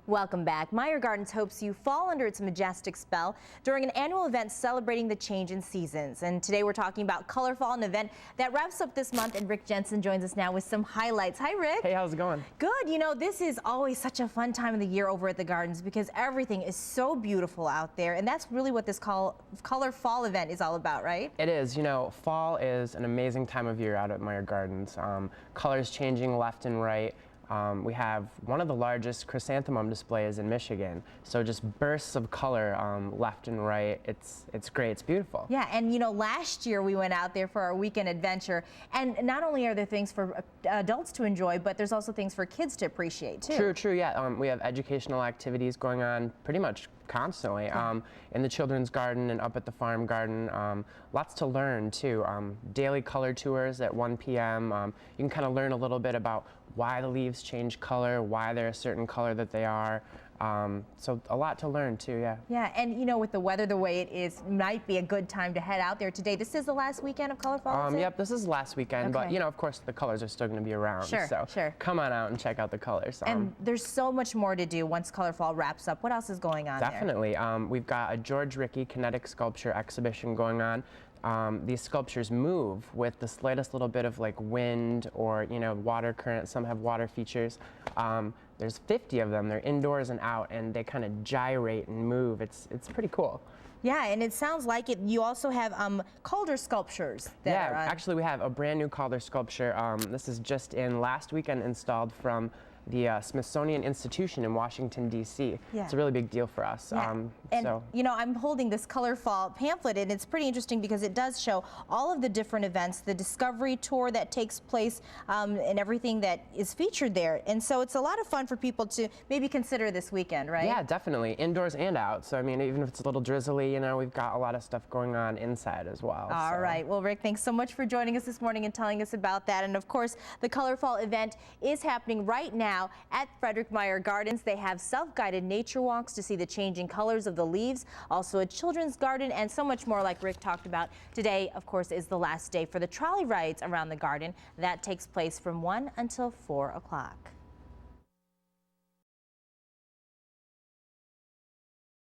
Welcome back. Meyer Gardens hopes you fall under its majestic spell during an annual event celebrating the change in seasons. And today we're talking about Color Fall, an event that wraps up this month, and Rick Jensen joins us now with some highlights. Hi, Rick. Hey, how's it going? Good. You know, this is always such a fun time of the year over at the Gardens because everything is so beautiful out there, and that's really what this Color Fall event is all about, right? It is. You know, fall is an amazing time of year out at Meyer Gardens. Colors changing left and right. We have one of the largest chrysanthemum displays in Michigan, so just bursts of color left and right. It's great. It's beautiful. Yeah, and you know, last year we went out there for our weekend adventure, and not only are there things for adults to enjoy, but there's also things for kids to appreciate too. True, yeah. We have educational activities going on pretty much constantly in the children's garden and up at the farm garden. Lots to learn too. Daily color tours at 1 p.m. You can kind of learn a little bit about why the leaves change color, why they're a certain color that they are. So a lot to learn too, yeah. Yeah, and you know, with the weather the way it is, might be a good time to head out there today. This is the last weekend of Color Fall, is it? Yep, this is last weekend, but you know, of course, the colors are still going to be around. Sure. Come on out and check out the colors. And there's so much more to do once Color Fall wraps up. What else is going on Definitely. There? We've got a George Rickey kinetic sculpture exhibition going on. These sculptures move with the slightest little bit of like wind or, you know, water current. Some have water features. There's 50 of them. They're indoors and out, and they kind of gyrate and move. It's pretty cool. Yeah, and it sounds like it. You also have Calder sculptures. Actually we have a brand new Calder sculpture. This is just in last weekend installed from the Smithsonian Institution in Washington, D.C. Yeah. It's a really big deal for us. You know, I'm holding this Color Fall pamphlet, and it's pretty interesting because it does show all of the different events, the Discovery Tour that takes place, and everything that is featured there. And so it's a lot of fun for people to maybe consider this weekend, right? Yeah, definitely. Indoors and out. So, I mean, even if it's a little drizzly, you know, we've got a lot of stuff going on inside as well. All right. Well, Rick, thanks so much for joining us this morning and telling us about that. And, of course, the Color Fall event is happening right now at Frederick Meyer Gardens. They have self-guided nature walks to see the changing colors of the leaves, also a children's garden, and so much more like Rick talked about. Today, of course, is the last day for the trolley rides around the garden. That takes place from 1 until 4 o'clock.